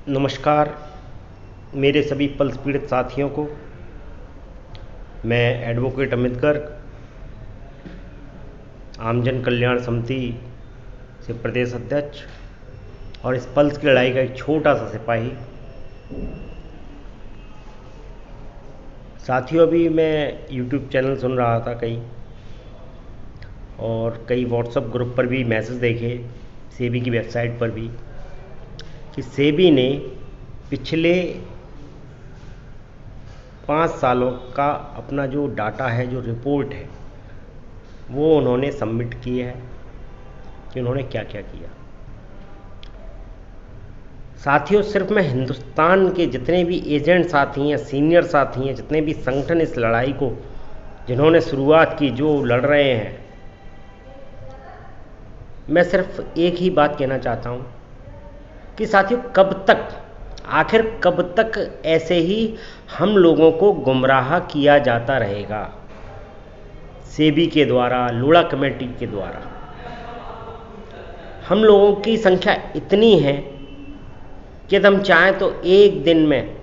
नमस्कार मेरे सभी पल्स पीड़ित साथियों को। मैं एडवोकेट अमित गर्ग, आमजन कल्याण समिति से प्रदेश अध्यक्ष और इस पल्स की लड़ाई का एक छोटा सा सिपाही। साथियों, अभी मैं यूट्यूब चैनल सुन रहा था और कई व्हाट्सएप ग्रुप पर भी मैसेज देखे, सेबी की वेबसाइट पर भी, कि सेबी ने पिछले 5 सालों का अपना जो डाटा है, जो रिपोर्ट है, वो उन्होंने सबमिट किया है कि उन्होंने क्या क्या किया। साथियों, सिर्फ मैं हिंदुस्तान के जितने भी एजेंट साथी हैं, सीनियर साथी हैं, जितने भी संगठन इस लड़ाई को जिन्होंने शुरुआत की, जो लड़ रहे हैं, मैं सिर्फ एक ही बात कहना चाहता हूँ कि साथियों, आखिर कब तक ऐसे ही हम लोगों को गुमराह किया जाता रहेगा सेबी के द्वारा, लोढ़ा कमेटी के द्वारा। हम लोगों की संख्या इतनी है कि यदि हम चाहें तो एक दिन में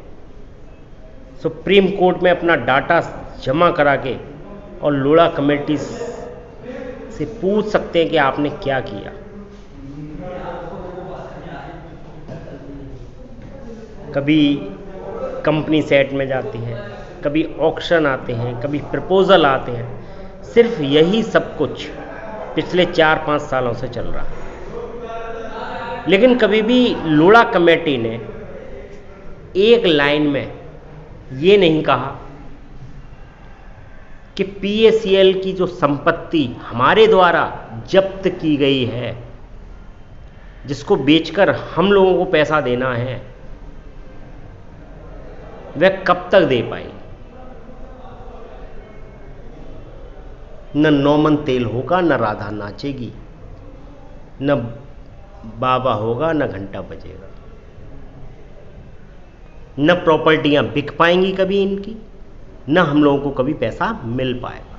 सुप्रीम कोर्ट में अपना डाटा जमा करा के और लोढ़ा कमेटी से पूछ सकते हैं कि आपने क्या किया। कभी कंपनी सेट में जाती है, कभी ऑक्शन आते हैं, कभी प्रपोजल आते हैं। सिर्फ यही सब कुछ पिछले 4-5 सालों से चल रहा है। लेकिन कभी भी लोढ़ा कमेटी ने एक लाइन में ये नहीं कहा कि पीएसीएल की जो संपत्ति हमारे द्वारा जब्त की गई है, जिसको बेचकर हम लोगों को पैसा देना है, वह कब तक दे पाएगी। न नौमन तेल होगा, न राधा नाचेगी, न बाबा होगा, न घंटा बजेगा, न प्रॉपर्टियां बिक पाएंगी कभी इनकी, न हम लोगों को कभी पैसा मिल पाएगा।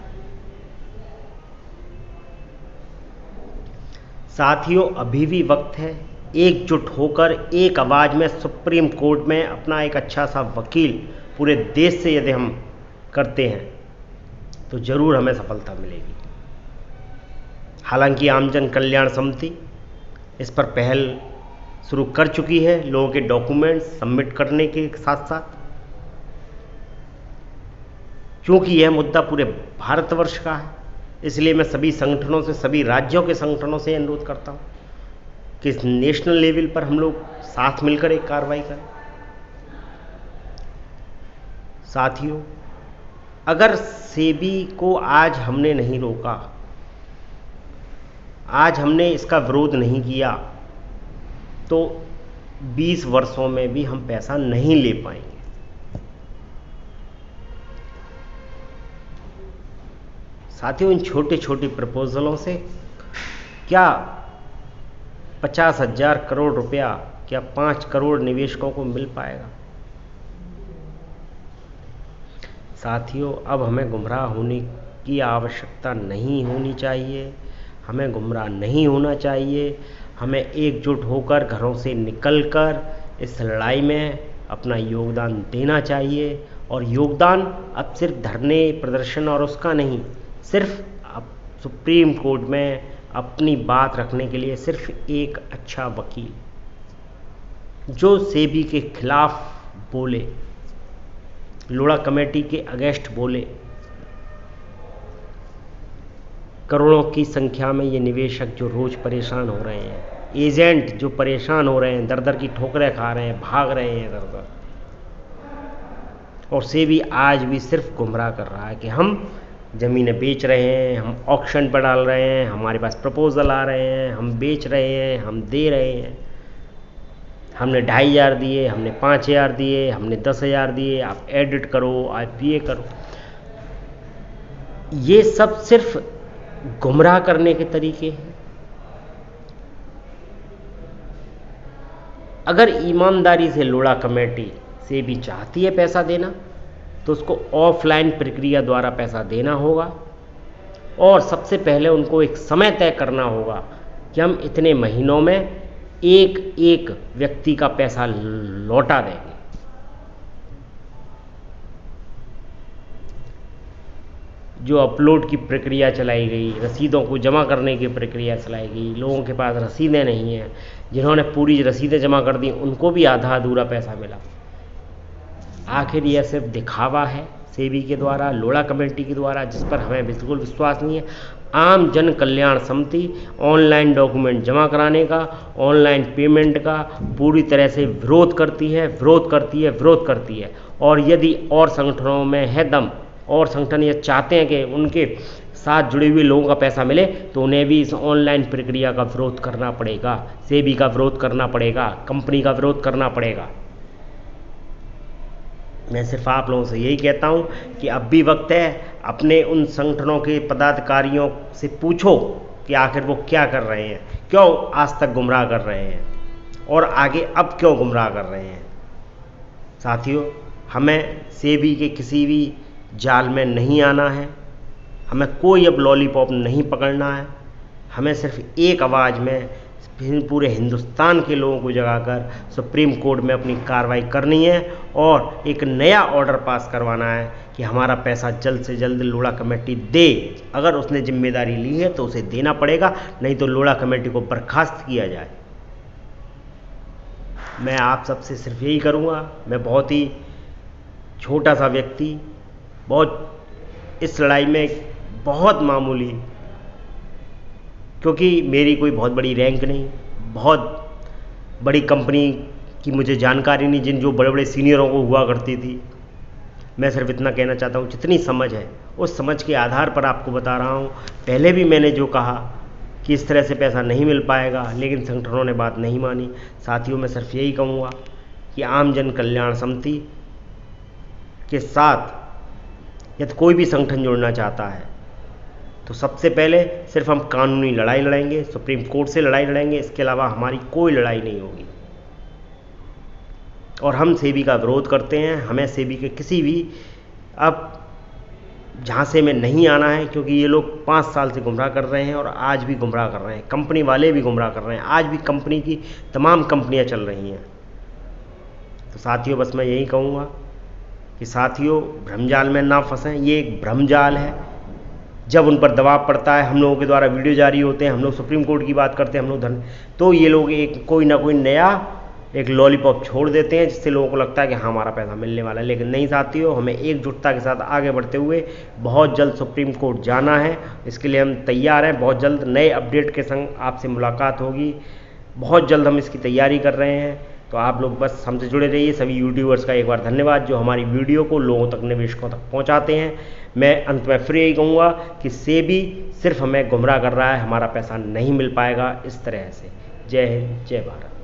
साथियों, अभी भी वक्त है, एकजुट होकर एक आवाज में सुप्रीम कोर्ट में अपना एक अच्छा सा वकील पूरे देश से यदि हम करते हैं तो जरूर हमें सफलता मिलेगी। हालांकि आमजन कल्याण समिति इस पर पहल शुरू कर चुकी है, लोगों के डॉक्यूमेंट्स सबमिट करने के साथ साथ, क्योंकि यह मुद्दा पूरे भारतवर्ष का है। इसलिए मैं सभी संगठनों से, सभी राज्यों के संगठनों से अनुरोध करता हूं कि इस नेशनल लेवल पर हम लोग साथ मिलकर एक कार्रवाई करें। साथियों, अगर सेबी को आज हमने नहीं रोका, आज हमने इसका विरोध नहीं किया, तो 20 वर्षों में भी हम पैसा नहीं ले पाएंगे। साथियों, इन छोटे छोटे प्रपोजलों से क्या 50,000 करोड़ रुपया, क्या 5 करोड़ निवेशकों को मिल पाएगा। साथियों, अब हमें गुमराह होने की आवश्यकता नहीं होनी चाहिए, हमें गुमराह नहीं होना चाहिए। हमें एकजुट होकर, घरों से निकलकर इस लड़ाई में अपना योगदान देना चाहिए। और योगदान अब सिर्फ धरने प्रदर्शन और उसका नहीं, सिर्फ अब सुप्रीम कोर्ट में अपनी बात रखने के लिए सिर्फ एक अच्छा वकील जो सेबी के खिलाफ बोले, लोढ़ा कमेटी के अगेंस्ट बोले। करोड़ों की संख्या में ये निवेशक जो रोज परेशान हो रहे हैं, एजेंट जो परेशान हो रहे हैं, दर दर की ठोकरें खा रहे हैं, भाग रहे हैं दर दर, और सेबी आज भी सिर्फ गुमराह कर रहा है कि हम ज़मीनें बेच रहे हैं, हम ऑक्शन पर डाल रहे हैं, हमारे पास प्रपोजल आ रहे हैं, हम बेच रहे हैं, हम दे रहे हैं, हमने 2,500 दिए, हमने 5,000 दिए, हमने 10,000 दिए, आप एडिट करो, आप ये करो। ये सब सिर्फ गुमराह करने के तरीके हैं। अगर ईमानदारी से लोढ़ा कमेटी से भी चाहती है पैसा देना, तो उसको ऑफलाइन प्रक्रिया द्वारा पैसा देना होगा, और सबसे पहले उनको एक समय तय करना होगा कि हम इतने महीनों में एक एक व्यक्ति का पैसा लौटा देंगे। जो अपलोड की प्रक्रिया चलाई गई, रसीदों को जमा करने की प्रक्रिया चलाई गई, लोगों के पास रसीदें नहीं हैं, जिन्होंने पूरी रसीदें जमा कर दी उनको भी आधा अधूरा पैसा मिला। आखिर यह सिर्फ दिखावा है सेबी के द्वारा, लोढ़ा कमेटी के द्वारा, जिस पर हमें बिल्कुल विश्वास नहीं है। आम जन कल्याण समिति ऑनलाइन डॉक्यूमेंट जमा कराने का, ऑनलाइन पेमेंट का पूरी तरह से विरोध करती है, विरोध करती है, विरोध करती है। और यदि और संगठनों में है दम, और संगठन ये चाहते हैं कि उनके साथ जुड़े हुए लोगों का पैसा मिले, तो उन्हें भी इस ऑनलाइन प्रक्रिया का विरोध करना पड़ेगा, सेबी का विरोध करना पड़ेगा, कंपनी का विरोध करना पड़ेगा। मैं सिर्फ आप लोगों से यही कहता हूं कि अब भी वक्त है, अपने उन संगठनों के पदाधिकारियों से पूछो कि आखिर वो क्या कर रहे हैं, क्यों आज तक गुमराह कर रहे हैं और आगे अब क्यों गुमराह कर रहे हैं। साथियों, हमें सेबी के किसी भी जाल में नहीं आना है, हमें कोई अब लॉलीपॉप नहीं पकड़ना है। हमें सिर्फ एक आवाज़ में पूरे हिंदुस्तान के लोगों को जगाकर सुप्रीम कोर्ट में अपनी कार्रवाई करनी है और एक नया ऑर्डर पास करवाना है कि हमारा पैसा जल्द से जल्द लोढ़ा कमेटी दे। अगर उसने जिम्मेदारी ली है तो उसे देना पड़ेगा, नहीं तो लोढ़ा कमेटी को बर्खास्त किया जाए। मैं आप सबसे सिर्फ यही करूँगा। मैं बहुत ही छोटा सा व्यक्ति, बहुत इस लड़ाई में बहुत मामूली, क्योंकि मेरी कोई बहुत बड़ी रैंक नहीं, बहुत बड़ी कंपनी की मुझे जानकारी नहीं जिन जो बड़े बड़े सीनियरों को हुआ करती थी। मैं सिर्फ इतना कहना चाहता हूँ, जितनी समझ है उस समझ के आधार पर आपको बता रहा हूँ। पहले भी मैंने जो कहा कि इस तरह से पैसा नहीं मिल पाएगा, लेकिन संगठनों ने बात नहीं मानी। साथियों, मैं सिर्फ यही कहूँगा कि आम जन कल्याण समिति के साथ यदि कोई भी संगठन जुड़ना चाहता है तो सबसे पहले सिर्फ हम कानूनी लड़ाई लड़ेंगे, सुप्रीम कोर्ट से लड़ाई लड़ेंगे, इसके अलावा हमारी कोई लड़ाई नहीं होगी। और हम सेबी का विरोध करते हैं। हमें सेबी के किसी भी अब झांसे में नहीं आना है, क्योंकि ये लोग 5 साल से गुमराह कर रहे हैं और आज भी गुमराह कर रहे हैं। कंपनी वाले भी गुमराह कर रहे हैं, आज भी कंपनी की तमाम कंपनियां चल रही हैं। तो साथियों, बस मैं यही कहूँगा कि साथियों, भ्रमजाल में ना फंसें। ये एक भ्रमजाल है। जब उन पर दबाव पड़ता है, हम लोगों के द्वारा वीडियो जारी होते हैं, हम लोग सुप्रीम कोर्ट की बात करते हैं, हम लोग तो ये लोग एक कोई ना कोई नया एक लॉलीपॉप छोड़ देते हैं, जिससे लोगों को लगता है कि हाँ हमारा पैसा मिलने वाला है। लेकिन नहीं साथियों, हमें एकजुटता के साथ आगे बढ़ते हुए बहुत जल्द सुप्रीम कोर्ट जाना है। इसके लिए हम तैयार हैं। बहुत जल्द नए अपडेट के संग आपसे मुलाकात होगी। बहुत जल्द हम इसकी तैयारी कर रहे हैं। तो आप लोग बस हमसे जुड़े रहिए। सभी यूट्यूबर्स का एक बार धन्यवाद जो हमारी वीडियो को लोगों तक, निवेशकों तक पहुंचाते हैं। मैं अंत में फिर यही कहूँगा कि सेबी सिर्फ हमें गुमराह कर रहा है, हमारा पैसा नहीं मिल पाएगा इस तरह से। जय हिंद, जय भारत।